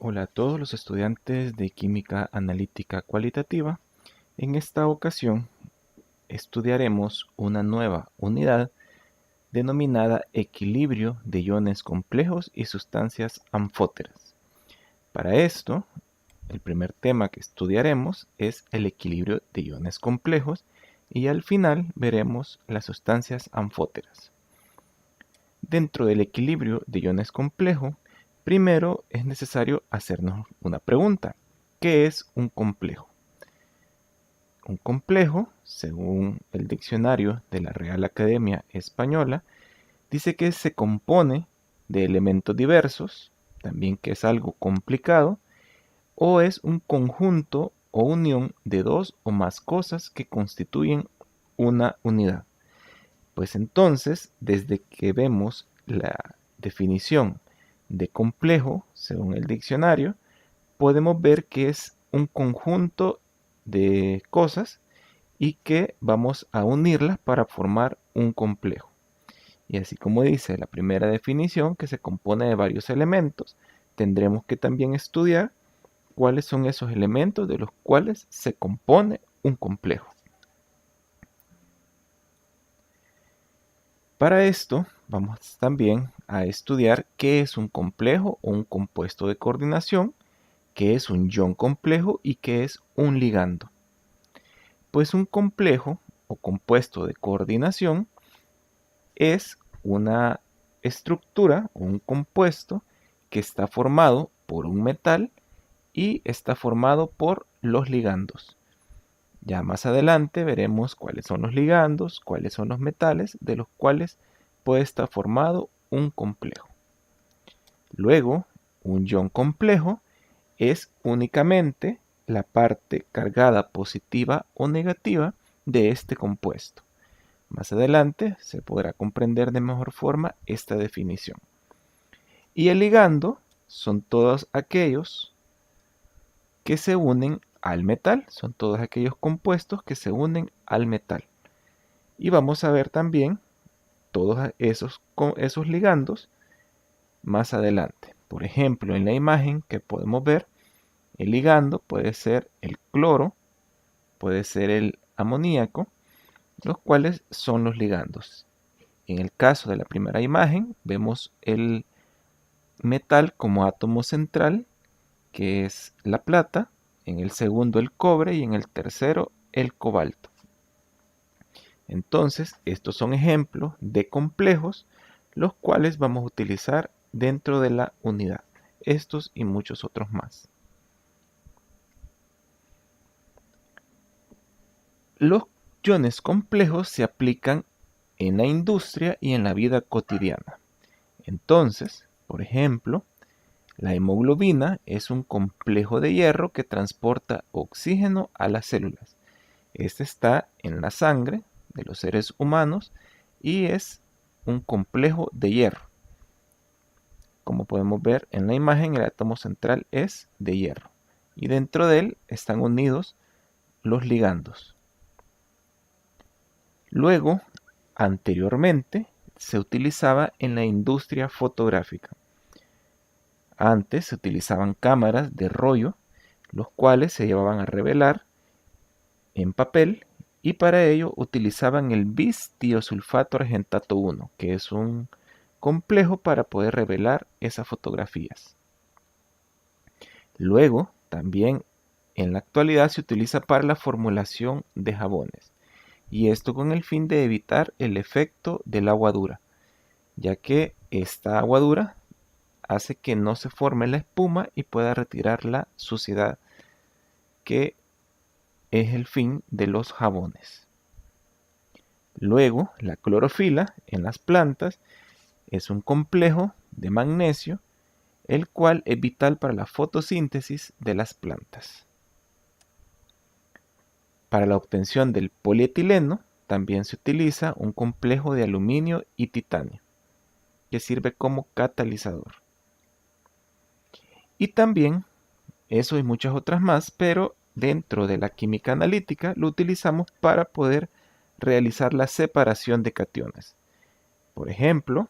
Hola a todos los estudiantes de Química Analítica Cualitativa. En esta ocasión estudiaremos una nueva unidad denominada equilibrio de iones complejos y sustancias anfóteras. Para esto, el primer tema que estudiaremos es el equilibrio de iones complejos y al final veremos las sustancias anfóteras. Dentro del equilibrio de iones complejos, primero es necesario hacernos una pregunta. ¿Qué es un complejo? Un complejo, según el diccionario de la Real Academia Española, dice que se compone de elementos diversos, también que es algo complicado, o es un conjunto o unión de dos o más cosas que constituyen una unidad. Pues entonces, desde que vemos la definición de complejo, según el diccionario, podemos ver que es un conjunto de cosas y que vamos a unirlas para formar un complejo. Y así como dice la primera definición, que se compone de varios elementos, tendremos que también estudiar cuáles son esos elementos de los cuales se compone un complejo. Para esto vamos también a estudiar qué es un complejo o un compuesto de coordinación, qué es un ion complejo y qué es un ligando. Pues un complejo o compuesto de coordinación es una estructura o un compuesto que está formado por un metal y está formado por los ligandos. Ya más adelante veremos cuáles son los ligandos, cuáles son los metales de los cuales puede estar formado un complejo. Luego, un ion complejo es únicamente la parte cargada positiva o negativa de este compuesto. Más adelante se podrá comprender de mejor forma esta definición. Y el ligando son todos aquellos que se unen al metal, son todos aquellos compuestos que se unen al metal. Y vamos a ver también todos esos ligandos más adelante. Por ejemplo, en la imagen que podemos ver, el ligando puede ser el cloro, puede ser el amoníaco, los cuales son los ligandos. En el caso de la primera imagen, vemos el metal como átomo central, que es la plata, en el segundo el cobre y en el tercero el cobalto. Entonces, estos son ejemplos de complejos, los cuales vamos a utilizar dentro de la unidad. Estos y muchos otros más. Los iones complejos se aplican en la industria y en la vida cotidiana. Entonces, por ejemplo, la hemoglobina es un complejo de hierro que transporta oxígeno a las células. Este está en la sangre de los seres humanos y es un complejo de hierro. Como podemos ver en la imagen, el átomo central es de hierro y dentro de él están unidos los ligandos. Luego, anteriormente, se utilizaba en la industria fotográfica. Antes se utilizaban cámaras de rollo, los cuales se llevaban a revelar en papel y para ello utilizaban el bis-tiosulfato argentato 1, que es un complejo para poder revelar esas fotografías. Luego, también en la actualidad se utiliza para la formulación de jabones, y esto con el fin de evitar el efecto del agua dura, ya que esta agua dura hace que no se forme la espuma y pueda retirar la suciedad, que es el fin de los jabones. Luego, la clorofila en las plantas es un complejo de magnesio, el cual es vital para la fotosíntesis de las plantas. Para la obtención del polietileno también se utiliza un complejo de aluminio y titanio, que sirve como catalizador. Y también, eso y muchas otras más, pero dentro de la química analítica lo utilizamos para poder realizar la separación de cationes. Por ejemplo,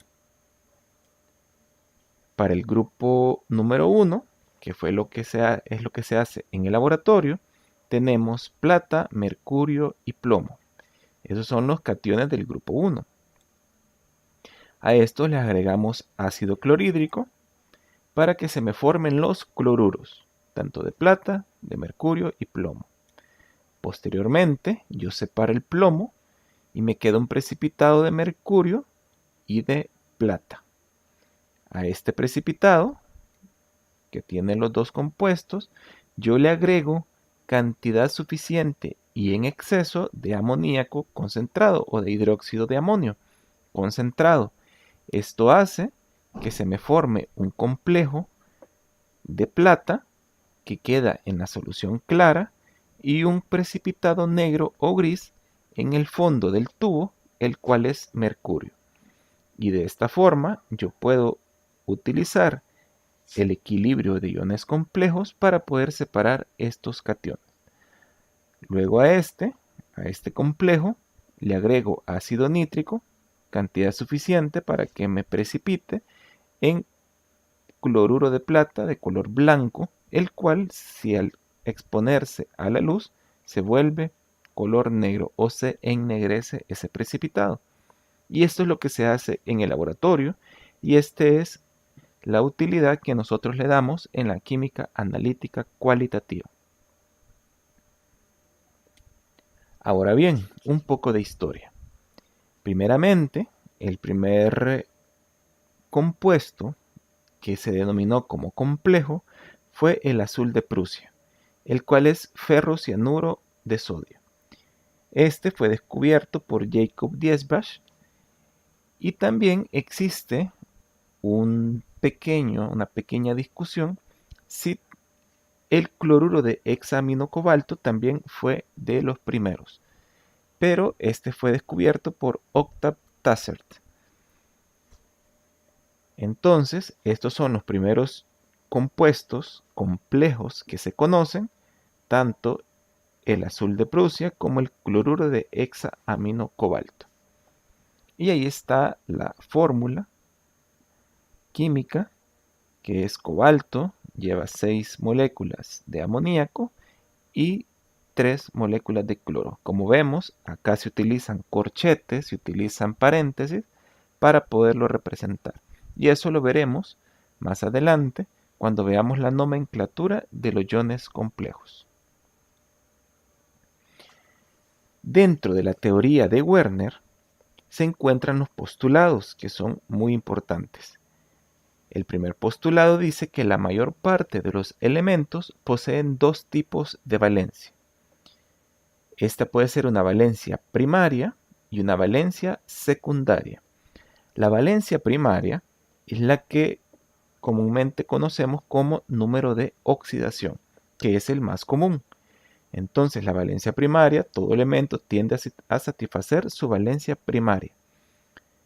para el grupo número 1 que es lo que se hace en el laboratorio, tenemos plata, mercurio y plomo. Esos son los cationes del grupo 1. A estos les agregamos ácido clorhídrico para que se me formen los cloruros, tanto de plata, de mercurio y plomo. Posteriormente, yo separo el plomo y me queda un precipitado de mercurio y de plata. A este precipitado, que tiene los dos compuestos, yo le agrego cantidad suficiente y en exceso de amoníaco concentrado o de hidróxido de amonio concentrado. Esto hace que se me forme un complejo de plata que queda en la solución clara y un precipitado negro o gris en el fondo del tubo, el cual es mercurio. Y de esta forma yo puedo utilizar el equilibrio de iones complejos para poder separar estos cationes. Luego a este complejo le agrego ácido nítrico, cantidad suficiente para que me precipite en cloruro de plata de color blanco, el cual si al exponerse a la luz se vuelve color negro o se ennegrece ese precipitado. Y esto es lo que se hace en el laboratorio y este es la utilidad que nosotros le damos en la química analítica cualitativa. Ahora bien, un poco de historia. Primeramente, el primer compuesto que se denominó como complejo fue el azul de Prusia, el cual es ferrocianuro de sodio. Este fue descubierto por Jacob Diesbach y también existe una pequeña discusión si el cloruro de hexaminocobalto también fue de los primeros, pero este fue descubierto por Octave Tassert. Entonces, estos son los primeros compuestos complejos que se conocen, tanto el azul de Prusia como el cloruro de hexaminocobalto. Y ahí está la fórmula química, que es cobalto, lleva 6 moléculas de amoníaco y 3 moléculas de cloro. Como vemos, acá se utilizan corchetes, se utilizan paréntesis para poderlo representar. Y eso lo veremos más adelante cuando veamos la nomenclatura de los iones complejos. Dentro de la teoría de Werner se encuentran los postulados, que son muy importantes. El primer postulado dice que la mayor parte de los elementos poseen dos tipos de valencia. Esta puede ser una valencia primaria y una valencia secundaria. La valencia primaria es la que comúnmente conocemos como número de oxidación, que es el más común. Entonces, la valencia primaria, todo elemento tiende a satisfacer su valencia primaria,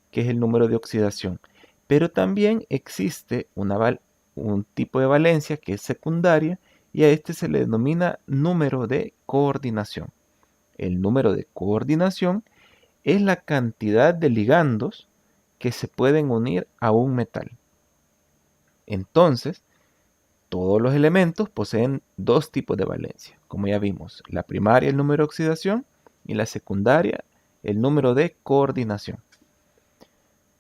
que es el número de oxidación. Pero también existe un tipo de valencia que es secundaria y a este se le denomina número de coordinación. El número de coordinación es la cantidad de ligandos que se pueden unir a un metal. Entonces, todos los elementos poseen dos tipos de valencia, como ya vimos, la primaria el número de oxidación y la secundaria el número de coordinación.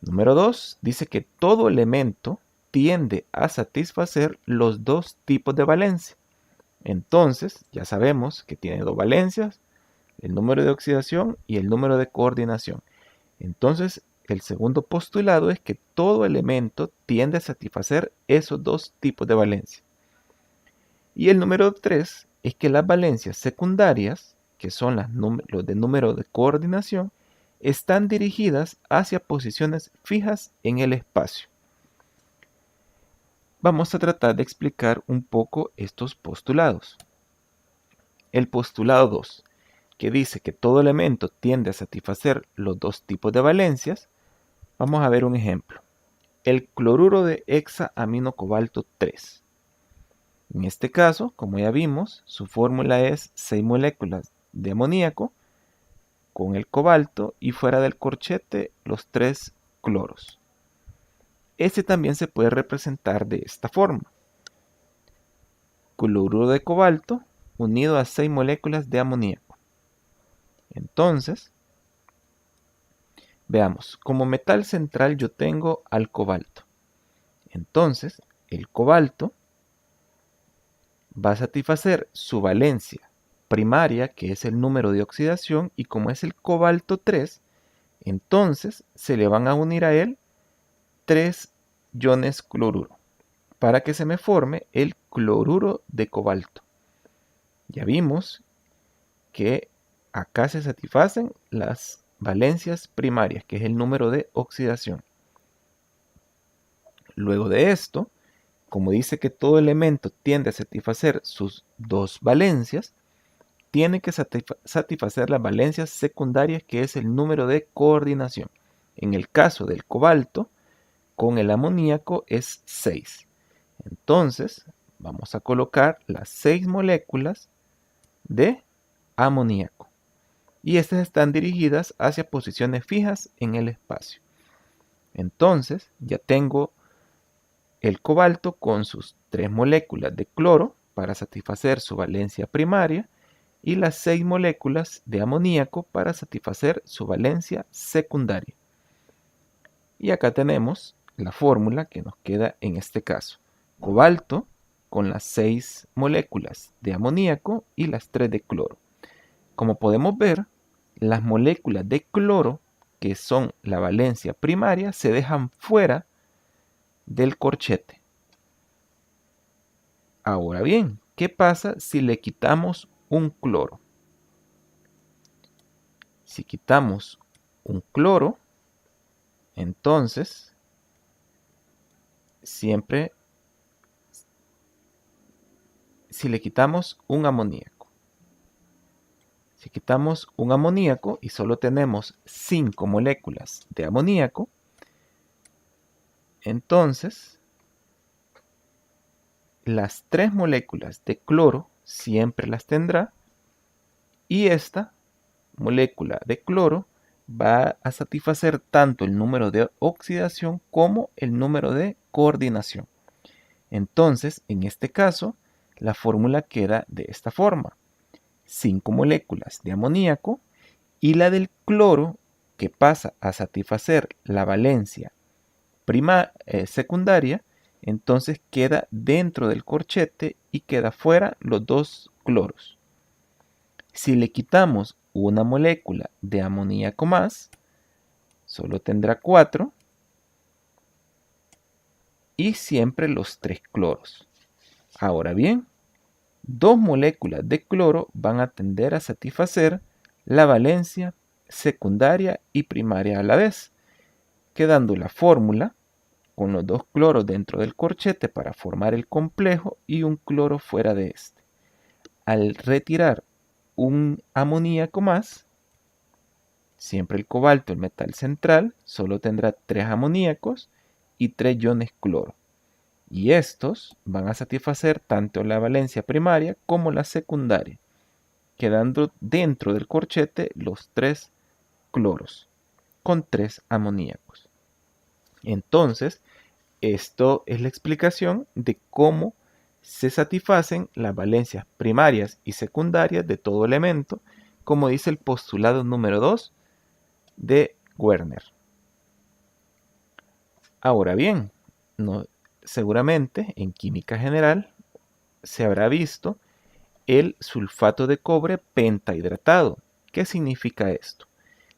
Número 2 dice que todo elemento tiende a satisfacer los dos tipos de valencia. Entonces, ya sabemos que tiene dos valencias, el número de oxidación y el número de coordinación. Entonces, el segundo postulado es que todo elemento tiende a satisfacer esos dos tipos de valencia. Y el número 3 es que las valencias secundarias, que son los de número de coordinación, están dirigidas hacia posiciones fijas en el espacio. Vamos a tratar de explicar un poco estos postulados. El postulado 2, que dice que todo elemento tiende a satisfacer los dos tipos de valencias, vamos a ver un ejemplo. El cloruro de hexaminocobalto 3. En este caso, como ya vimos, su fórmula es 6 moléculas de amoníaco con el cobalto y fuera del corchete los 3 cloros. Este también se puede representar de esta forma. cloruro de cobalto unido a 6 moléculas de amoníaco. Entonces, veamos, como metal central yo tengo al cobalto. Entonces, el cobalto va a satisfacer su valencia primaria, que es el número de oxidación, y como es el cobalto 3, entonces se le van a unir a él 3 iones cloruro para que se me forme el cloruro de cobalto. Ya vimos que acá se satisfacen las valencias primarias, que es el número de oxidación. Luego de esto, como dice que todo elemento tiende a satisfacer sus dos valencias, tiene que satisfacer las valencias secundarias, que es el número de coordinación. En el caso del cobalto, con el amoníaco es 6. Entonces, vamos a colocar las 6 moléculas de amoníaco. Y estas están dirigidas hacia posiciones fijas en el espacio. Entonces, ya tengo el cobalto con sus 3 moléculas de cloro para satisfacer su valencia primaria y las 6 moléculas de amoníaco para satisfacer su valencia secundaria. Y acá tenemos la fórmula que nos queda en este caso. Cobalto con las 6 moléculas de amoníaco y las 3 de cloro. Como podemos ver, las moléculas de cloro, que son la valencia primaria, se dejan fuera del corchete. Ahora bien, ¿qué pasa si le quitamos un cloro? Si quitamos un cloro, entonces siempre, si le quitamos un amoníaco, si quitamos un amoníaco y solo tenemos 5 moléculas de amoníaco, entonces las 3 moléculas de cloro siempre las tendrá y esta molécula de cloro va a satisfacer tanto el número de oxidación como el número de coordinación. Entonces, en este caso, la fórmula queda de esta forma. 5 moléculas de amoníaco y la del cloro, que pasa a satisfacer la valencia secundaria, entonces queda dentro del corchete y queda fuera los 2 cloros. Si le quitamos una molécula de amoníaco más, solo tendrá 4 y siempre los 3 cloros. Ahora bien, 2 moléculas de cloro van a tender a satisfacer la valencia secundaria y primaria a la vez, quedando la fórmula con los 2 cloros dentro del corchete para formar el complejo y un cloro fuera de este. Al retirar un amoníaco más, siempre el cobalto, el metal central, solo tendrá 3 amoníacos y 3 iones cloro. Y estos van a satisfacer tanto la valencia primaria como la secundaria, quedando dentro del corchete los 3 cloros con 3 amoníacos. Entonces, esto es la explicación de cómo se satisfacen las valencias primarias y secundarias de todo elemento, como dice el postulado número 2 de Werner. Ahora bien, seguramente en química general se habrá visto el sulfato de cobre pentahidratado. ¿Qué significa esto?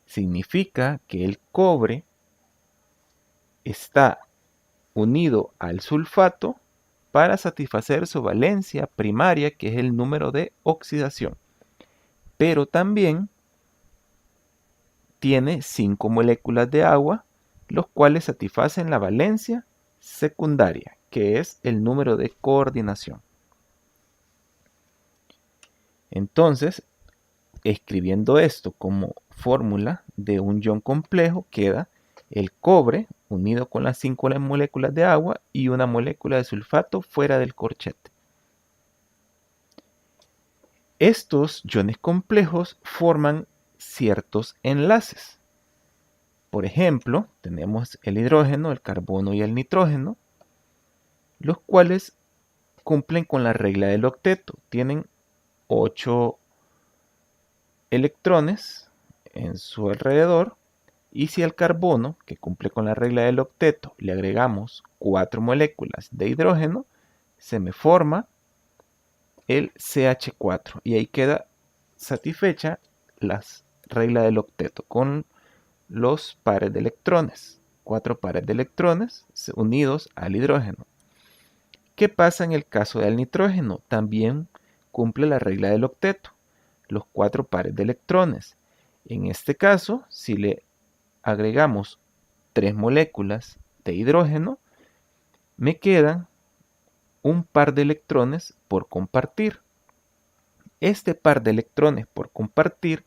Significa que el cobre está unido al sulfato para satisfacer su valencia primaria, que es el número de oxidación. Pero también tiene 5 moléculas de agua, los cuales satisfacen la valencia secundaria, que es el número de coordinación. Entonces, escribiendo esto como fórmula de un ion complejo, queda el cobre unido con las 5 moléculas de agua y una molécula de sulfato fuera del corchete. Estos iones complejos forman ciertos enlaces. Por ejemplo, tenemos el hidrógeno, el carbono y el nitrógeno, los cuales cumplen con la regla del octeto. Tienen 8 electrones en su alrededor. Y si al carbono, que cumple con la regla del octeto, le agregamos 4 moléculas de hidrógeno, se me forma el CH4 y ahí queda satisfecha la regla del octeto con los pares de electrones, 4 pares de electrones unidos al hidrógeno. ¿Qué pasa en el caso del nitrógeno? También cumple la regla del octeto, los 4 pares de electrones. En este caso, si le agregamos 3 moléculas de hidrógeno, me quedan un par de electrones por compartir. Este par de electrones por compartir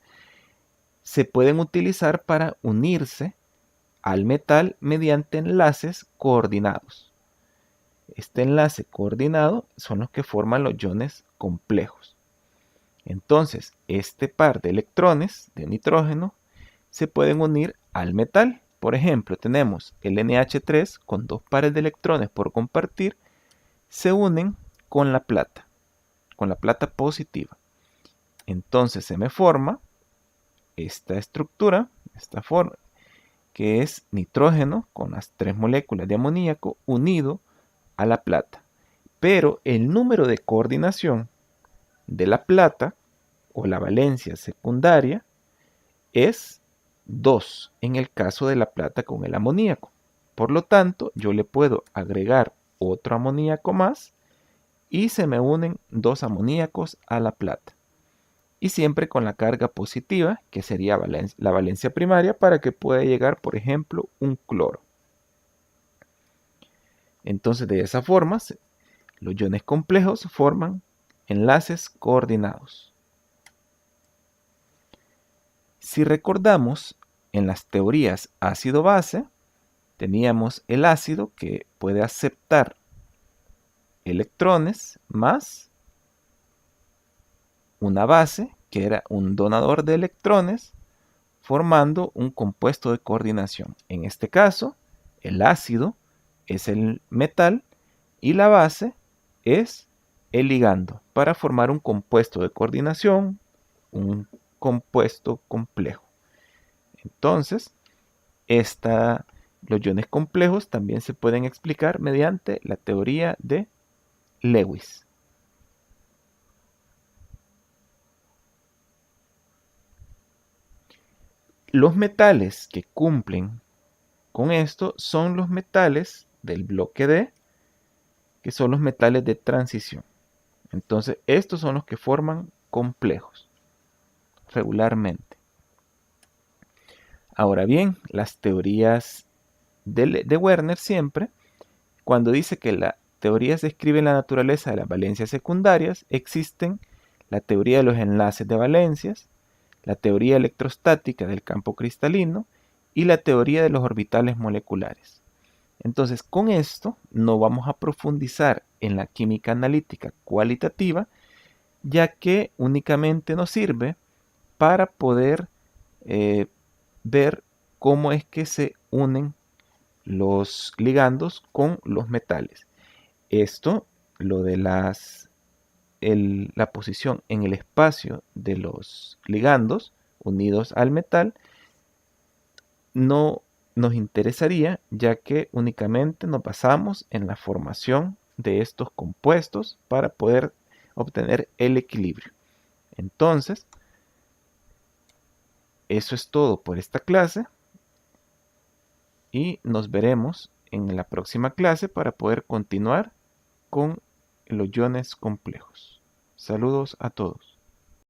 se pueden utilizar para unirse al metal mediante enlaces coordinados. Este enlace coordinado son los que forman los iones complejos. Entonces, este par de electrones de nitrógeno se pueden unir al metal. Por ejemplo, tenemos el NH3 con 2 pares de electrones por compartir, se unen con la plata positiva. Entonces se me forma esta estructura, esta forma, que es nitrógeno con las 3 moléculas de amoníaco unido a la plata. Pero el número de coordinación de la plata o la valencia secundaria es 2 en el caso de la plata con el amoníaco. Por lo tanto, yo le puedo agregar otro amoníaco más y se me unen 2 amoníacos a la plata. Y siempre con la carga positiva, que sería la valencia primaria, para que pueda llegar, por ejemplo, un cloro. Entonces, de esa forma, los iones complejos forman enlaces coordinados. Si recordamos, en las teorías ácido-base, teníamos el ácido que puede aceptar electrones más una base, que era un donador de electrones, formando un compuesto de coordinación. En este caso, el ácido es el metal y la base es el ligando para formar un compuesto de coordinación, un compuesto complejo. Entonces, los iones complejos también se pueden explicar mediante la teoría de Lewis. Los metales que cumplen con esto son los metales del bloque D, que son los metales de transición. Entonces, estos son los que forman complejos regularmente. Ahora bien, las teorías de Werner siempre, cuando dice que la teoría describe la naturaleza de las valencias secundarias, existen la teoría de los enlaces de valencias, la teoría electrostática del campo cristalino y la teoría de los orbitales moleculares. Entonces, con esto no vamos a profundizar en la química analítica cualitativa, ya que únicamente nos sirve para poder ver cómo es que se unen los ligandos con los metales. Esto, lo de la posición en el espacio de los ligandos unidos al metal, no nos interesaría, ya que únicamente nos basamos en la formación de estos compuestos para poder obtener el equilibrio. Entonces, eso es todo por esta clase y nos veremos en la próxima clase para poder continuar con los iones complejos. Saludos a todos.